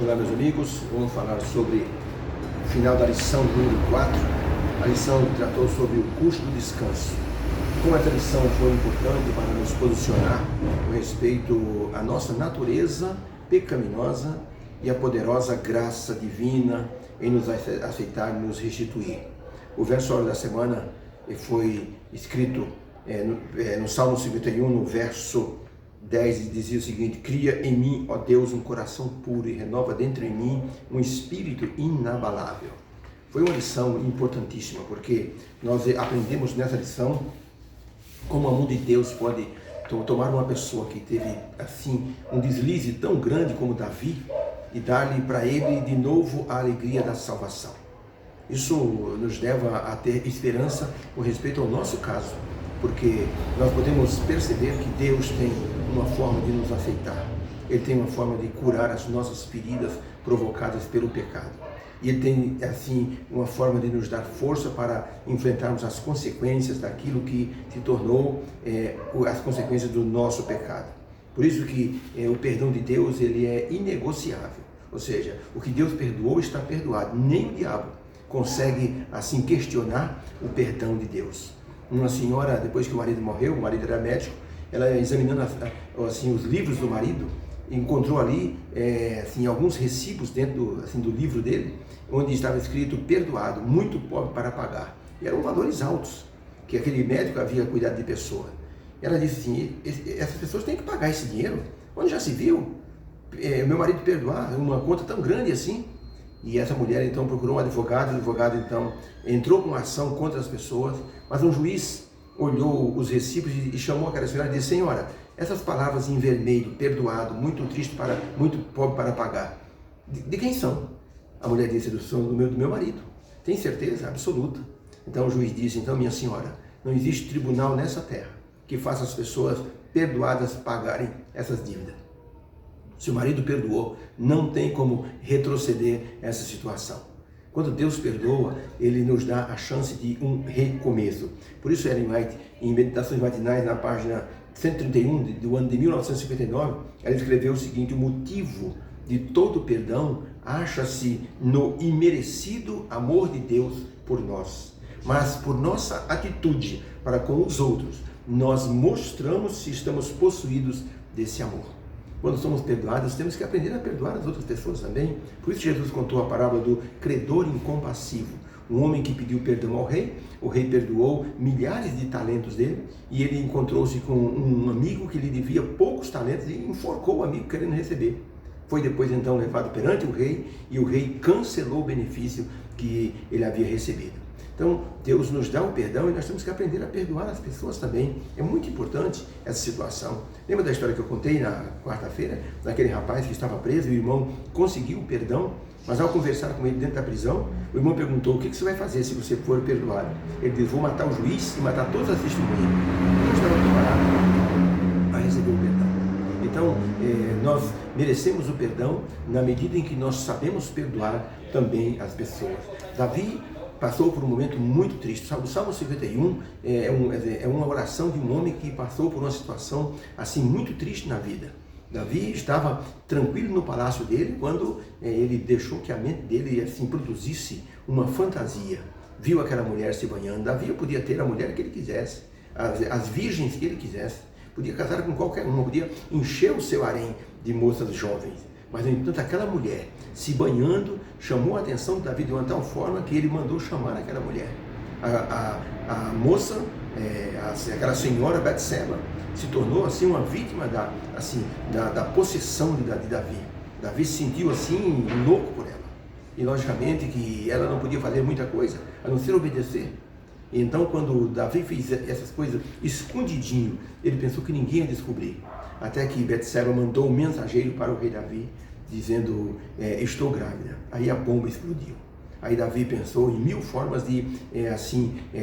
Olá, meus amigos, vamos falar sobre o final da lição número 4. A lição tratou sobre o custo do descanso. Como essa lição foi importante para nos posicionar com respeito à nossa natureza pecaminosa e a poderosa graça divina em nos aceitar e nos restituir. O verso da semana foi escrito no Salmo 51, no verso 10, e dizia o seguinte: cria em mim, ó Deus, um coração puro e renova dentro em mim um espírito inabalável. Foi uma lição importantíssima, porque nós aprendemos nessa lição como a mão de Deus pode tomar uma pessoa que teve assim um deslize tão grande como Davi e dar-lhe para ele de novo a alegria da salvação. Isso nos leva a ter esperança com respeito ao nosso caso, porque nós podemos perceber que Deus tem uma forma de nos aceitar. Ele tem uma forma de curar as nossas feridas provocadas pelo pecado. E Ele tem, assim, uma forma de nos dar força para enfrentarmos as consequências daquilo que se tornou as consequências do nosso pecado. Por isso que o perdão de Deus, ele é inegociável. Ou seja, o que Deus perdoou está perdoado. Nem o diabo consegue, assim, questionar o perdão de Deus. Uma senhora, depois que o marido morreu, o marido era médico, ela examinando assim, os livros do marido, encontrou ali assim, alguns recibos dentro do livro dele, onde estava escrito perdoado, muito pobre para pagar. E eram valores altos, que aquele médico havia cuidado de pessoa. Ela disse assim: essas pessoas têm que pagar esse dinheiro. Onde já se viu meu marido perdoar uma conta tão grande assim? E essa mulher então procurou um advogado, o advogado então entrou com uma ação contra as pessoas, mas um juiz olhou os recibos e chamou aquela senhora e disse: senhora, essas palavras em vermelho, perdoado, muito triste, muito pobre para pagar, de quem são? A mulher disse: são do meu marido. Tem certeza? Absoluta. Então o juiz disse: então, minha senhora, não existe tribunal nessa terra que faça as pessoas perdoadas pagarem essas dívidas. Se o marido perdoou, não tem como retroceder essa situação. Quando Deus perdoa, Ele nos dá a chance de um recomeço. Por isso, Ellen White, em Meditações Matinais, na página 131 do ano de 1959, ela escreveu o seguinte: o motivo de todo perdão acha-se no imerecido amor de Deus por nós. Mas por nossa atitude para com os outros, nós mostramos se estamos possuídos desse amor. Quando somos perdoados, temos que aprender a perdoar as outras pessoas também. Por isso Jesus contou a parábola do credor incompassivo. Um homem que pediu perdão ao rei, o rei perdoou milhares de talentos dele, e ele encontrou-se com um amigo que lhe devia poucos talentos e enforcou o amigo querendo receber. Foi depois então levado perante o rei, e o rei cancelou o benefício que ele havia recebido. Então, Deus nos dá o perdão e nós temos que aprender a perdoar as pessoas também. É muito importante essa situação. Lembra da história que eu contei na quarta-feira, daquele rapaz que estava preso e o irmão conseguiu o perdão, mas ao conversar com ele dentro da prisão, o irmão perguntou: o que você vai fazer se você for perdoado? Ele disse: vou matar o juiz e matar todas as testemunhas. Não estava preparado para receber o perdão. Então, nós merecemos o perdão na medida em que nós sabemos perdoar também as pessoas. Davi passou por um momento muito triste. O Salmo 51 é uma oração de um homem que passou por uma situação assim muito triste na vida. Davi estava tranquilo no palácio dele quando ele deixou que a mente dele assim produzisse uma fantasia. Viu aquela mulher se banhando. Davi podia ter a mulher que ele quisesse, as virgens que ele quisesse, podia casar com qualquer uma, podia encher o seu harém de moças jovens. Mas, no entanto, aquela mulher se banhando chamou a atenção de Davi de uma tal forma que ele mandou chamar aquela mulher. A moça, aquela senhora Betseba, se tornou assim uma vítima da possessão de Davi. Davi se sentiu assim louco por ela. E, logicamente, que ela não podia fazer muita coisa, a não ser obedecer. Então, quando Davi fez essas coisas escondidinho, ele pensou que ninguém ia descobrir. Até que Betseba mandou um mensageiro para o rei Davi, dizendo: estou grávida. Aí a bomba explodiu. Aí Davi pensou em 1000 formas de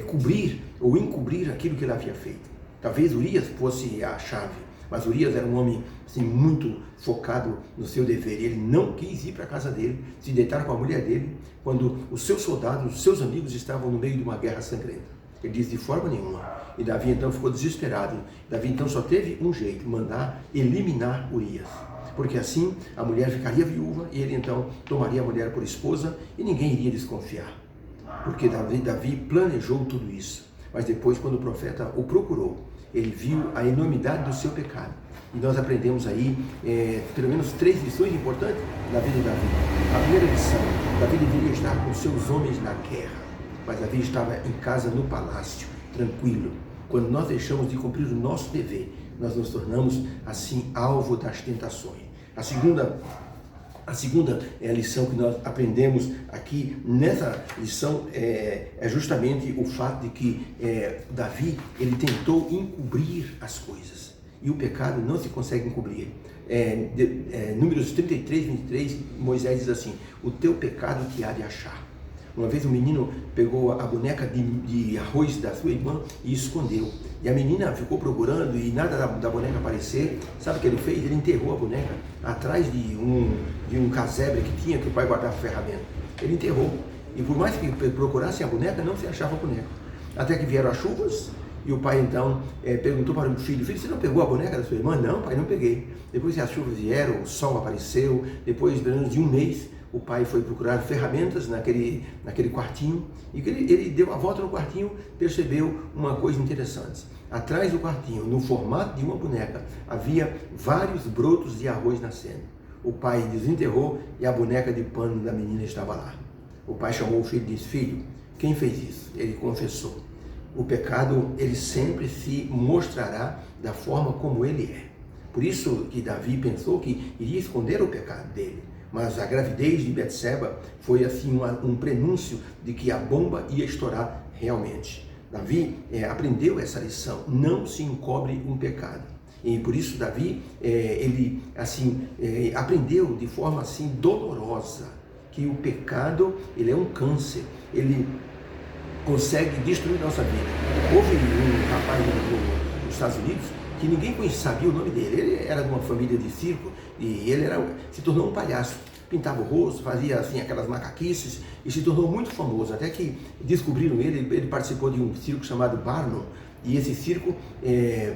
cobrir ou encobrir aquilo que ele havia feito. Talvez Urias fosse a chave, mas Urias era um homem assim, muito focado no seu dever. Ele não quis ir para a casa dele, se deitar com a mulher dele, quando os seus soldados, os seus amigos estavam no meio de uma guerra sangrenta. Ele disse: de forma nenhuma, E Davi então ficou desesperado. Davi então só teve um jeito, mandar eliminar Urias. Porque assim a mulher ficaria viúva e ele então tomaria a mulher por esposa e ninguém iria desconfiar. Porque Davi planejou tudo isso. Mas depois, quando o profeta o procurou, ele viu a enormidade do seu pecado. E nós aprendemos aí pelo menos 3 lições importantes na vida de Davi. A primeira lição: Davi deveria estar com seus homens na guerra, mas Davi estava em casa no palácio, tranquilo. Quando nós deixamos de cumprir o nosso dever, nós nos tornamos assim alvo das tentações. A segunda lição que nós aprendemos aqui nessa lição é justamente o fato de que Davi, ele tentou encobrir as coisas. E o pecado não se consegue encobrir. Números 33, 23, Moisés diz assim: o teu pecado te há de achar. Uma vez um menino pegou a boneca de arroz da sua irmã e escondeu. E a menina ficou procurando e nada da boneca aparecer. Sabe o que ele fez? Ele enterrou a boneca atrás de um casebre que tinha, que o pai guardava ferramenta. Ele enterrou. E por mais que procurassem a boneca, não se achava a boneca. Até que vieram as chuvas e o pai então perguntou para o filho: filho, você não pegou a boneca da sua irmã? Não, pai, não peguei. Depois que as chuvas vieram, o sol apareceu, depois de um mês, o pai foi procurar ferramentas naquele quartinho e ele deu a volta no quartinho, percebeu uma coisa interessante. Atrás do quartinho, no formato de uma boneca, havia vários brotos de arroz nascendo. O pai desenterrou e a boneca de pano da menina estava lá. O pai chamou o filho e disse: filho, quem fez isso? Ele confessou. O pecado, ele sempre se mostrará da forma como ele é. Por isso que Davi pensou que iria esconder o pecado dele. Mas a gravidez de Betseba foi assim um prenúncio de que a bomba ia estourar realmente. Davi aprendeu essa lição: não se encobre um pecado. E por isso Davi ele assim aprendeu de forma assim dolorosa que o pecado, ele é um câncer, ele consegue destruir nossa vida. Houve um rapaz nos Estados Unidos que ninguém sabia o nome dele. Ele era de uma família de circo e ele se tornou um palhaço. Pintava o rosto, fazia assim aquelas macaquices e se tornou muito famoso. Até que descobriram ele participou de um circo chamado Barnum. E esse circo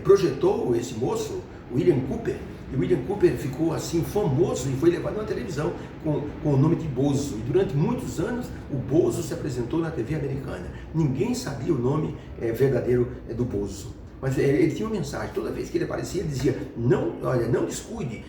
projetou esse moço, William Cooper. E William Cooper ficou assim famoso e foi levado na televisão com o nome de Bozo. E durante muitos anos o Bozo se apresentou na TV americana. Ninguém sabia o nome verdadeiro do Bozo. Mas ele tinha uma mensagem: toda vez que ele aparecia, ele dizia: não descuide,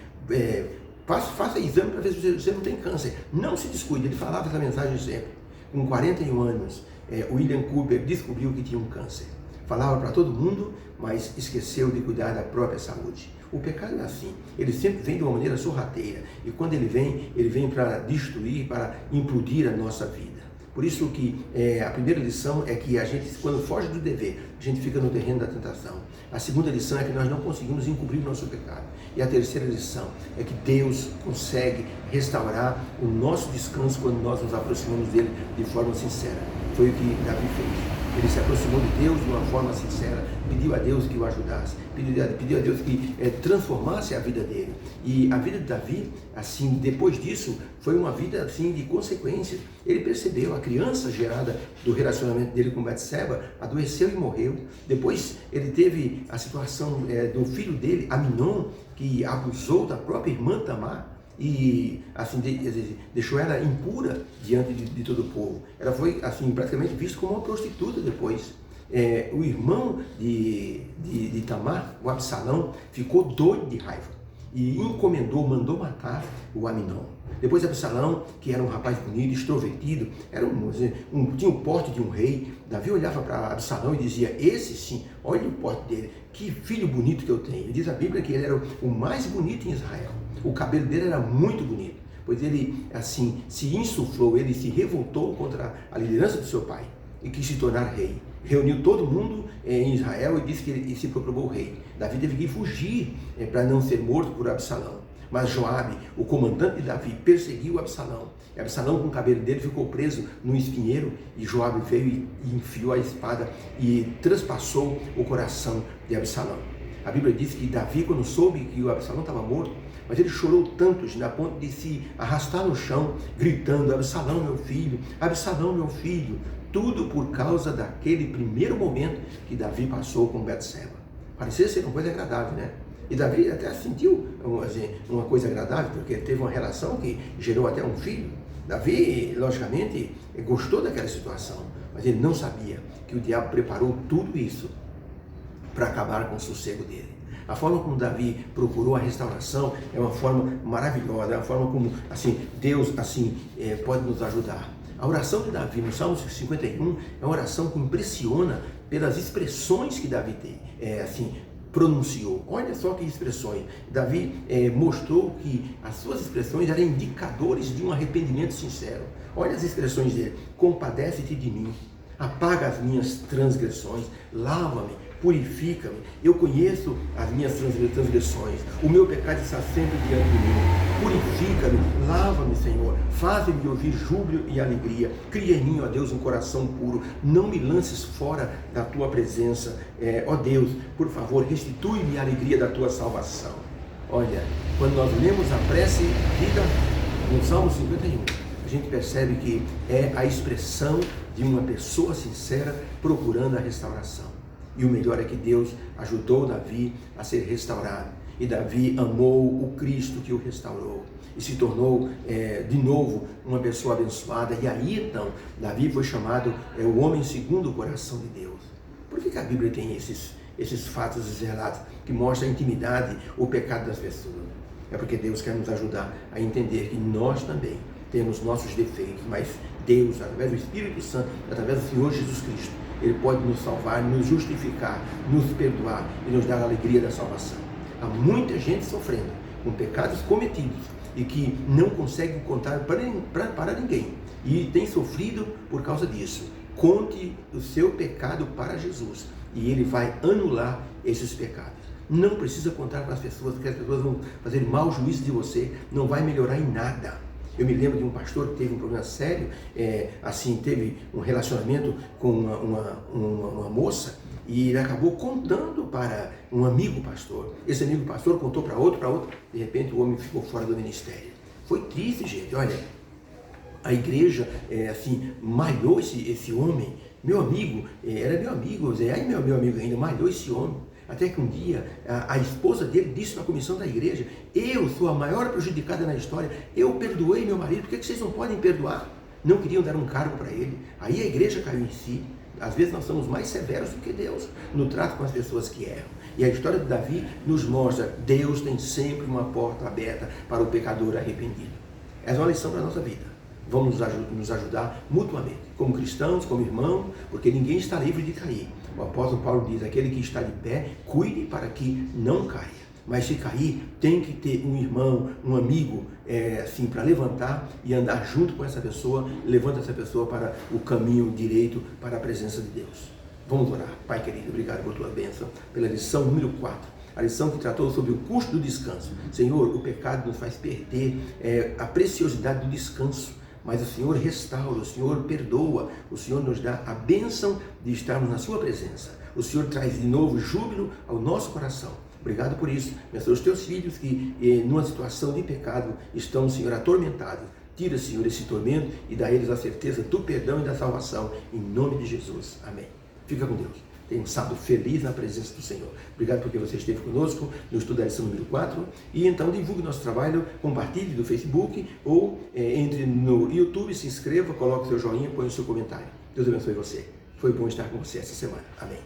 faça exame para ver se você não tem câncer, não se descuide. Ele falava essa mensagem sempre. Com 41 anos, William Cooper descobriu que tinha um câncer. Falava para todo mundo, mas esqueceu de cuidar da própria saúde. O pecado é assim, ele sempre vem de uma maneira sorrateira, e quando ele vem para destruir, para implodir a nossa vida. Por isso que a primeira lição é que a gente, quando foge do dever, a gente fica no terreno da tentação. A segunda lição é que nós não conseguimos encobrir o nosso pecado. E a terceira lição é que Deus consegue restaurar o nosso descanso quando nós nos aproximamos dele de forma sincera. Foi o que Davi fez. Ele se aproximou de Deus de uma forma sincera, pediu a Deus que o ajudasse, pediu a Deus que transformasse a vida dele. E a vida de Davi, assim, depois disso, foi uma vida assim de consequências. Ele percebeu, a criança gerada do relacionamento dele com Betseba adoeceu e morreu. Depois ele teve a situação do filho dele, Aminon, que abusou da própria irmã Tamar. E assim deixou ela impura diante de todo o povo. Ela foi assim praticamente vista como uma prostituta depois. O irmão de Tamar, o Absalão, ficou doido de raiva e mandou matar o Aminon. Depois Absalão, que era um rapaz bonito, extrovertido, tinha o porte de um rei. Davi olhava para Absalão e dizia: esse sim, olha o porte dele, que filho bonito que eu tenho. E diz a Bíblia que ele era o mais bonito em Israel. O cabelo dele era muito bonito, pois ele assim se insuflou, ele se revoltou contra a liderança do seu pai e quis se tornar rei. Reuniu todo mundo em Israel e disse que ele se proclamou rei. Davi teve que fugir para não ser morto por Absalão. Mas Joabe, o comandante de Davi, perseguiu Absalão. E Absalão, com o cabelo dele, ficou preso num espinheiro e Joabe veio e enfiou a espada e transpassou o coração de Absalão. A Bíblia diz que Davi, quando soube que o Absalão estava morto, mas ele chorou tanto, a ponto de se arrastar no chão, gritando: Absalão, meu filho, Absalão, meu filho. Tudo por causa daquele primeiro momento que Davi passou com Betseba. Parecia ser uma coisa agradável, né? E Davi até sentiu uma coisa agradável, porque teve uma relação que gerou até um filho. Davi, logicamente, gostou daquela situação, mas ele não sabia que o diabo preparou tudo isso para acabar com o sossego dele. A forma como Davi procurou a restauração é uma forma maravilhosa, é uma forma como Deus pode nos ajudar. A oração de Davi no Salmo 51 é uma oração que impressiona pelas expressões que Davi pronunciou. Olha só que expressões. Davi mostrou que as suas expressões eram indicadores de um arrependimento sincero. Olha as expressões dele: compadece-te de mim, apaga as minhas transgressões, lava-me, purifica-me, eu conheço as minhas transgressões, o meu pecado está sempre diante de mim, purifica-me, lava-me, Senhor, faz-me ouvir júbilo e alegria, cria em mim, ó Deus, um coração puro, não me lances fora da tua presença, ó Deus, por favor, restitui-me a alegria da tua salvação. Olha, quando nós lemos a prece de Davi, no Salmo 51, a gente percebe que é a expressão de uma pessoa sincera procurando a restauração. E o melhor é que Deus ajudou Davi a ser restaurado. E Davi amou o Cristo que o restaurou. E se tornou de novo uma pessoa abençoada. E aí então, Davi foi chamado o homem segundo o coração de Deus. Por que a Bíblia tem esses fatos relatos que mostram a intimidade, o pecado das pessoas? É porque Deus quer nos ajudar a entender que nós também temos nossos defeitos, mas Deus, através do Espírito Santo, através do Senhor Jesus Cristo, Ele pode nos salvar, nos justificar, nos perdoar e nos dar a alegria da salvação. Há muita gente sofrendo com pecados cometidos e que não consegue contar para ninguém e tem sofrido por causa disso. Conte o seu pecado para Jesus e Ele vai anular esses pecados. Não precisa contar para as pessoas, porque as pessoas vão fazer mau juízo de você, não vai melhorar em nada. Eu me lembro de um pastor que teve um problema sério, teve um relacionamento com uma moça e ele acabou contando para um amigo pastor. Esse amigo pastor contou para outro, de repente o homem ficou fora do ministério. Foi triste, gente, olha, a igreja malhou esse homem, meu amigo, era meu amigo, meu amigo ainda, malhou esse homem. Até que um dia a esposa dele disse na comissão da igreja: eu sou a maior prejudicada na história, eu perdoei meu marido, por que vocês não podem perdoar? Não queriam dar um cargo para ele. Aí a igreja caiu em si. Às vezes nós somos mais severos do que Deus no trato com as pessoas que erram. E a história de Davi nos mostra: Deus tem sempre uma porta aberta para o pecador arrependido. Essa é uma lição para a nossa vida. Vamos nos ajudar mutuamente, como cristãos, como irmãos, porque ninguém está livre de cair. O apóstolo Paulo diz: aquele que está de pé, cuide para que não caia. Mas se cair, tem que ter um irmão, um amigo, para levantar e andar junto com essa pessoa, levanta essa pessoa para o caminho direito, para a presença de Deus. Vamos orar. Pai querido, obrigado por tua bênção, pela lição número 4. A lição que tratou sobre o custo do descanso. Senhor, o pecado nos faz perder a preciosidade do descanso. Mas o Senhor restaura, o Senhor perdoa, o Senhor nos dá a bênção de estarmos na sua presença. O Senhor traz de novo júbilo ao nosso coração. Obrigado por isso. Abençoa os teus filhos que, numa situação de pecado, estão, Senhor, atormentados. Tira, Senhor, esse tormento e dá a eles a certeza do perdão e da salvação. Em nome de Jesus. Amém. Fica com Deus. Tenha um sábado feliz na presença do Senhor. Obrigado porque você esteve conosco no estudo da lição número 4. E então divulgue nosso trabalho, compartilhe do Facebook ou entre no YouTube, se inscreva, coloque seu joinha, põe o seu comentário. Deus abençoe você. Foi bom estar com você essa semana. Amém.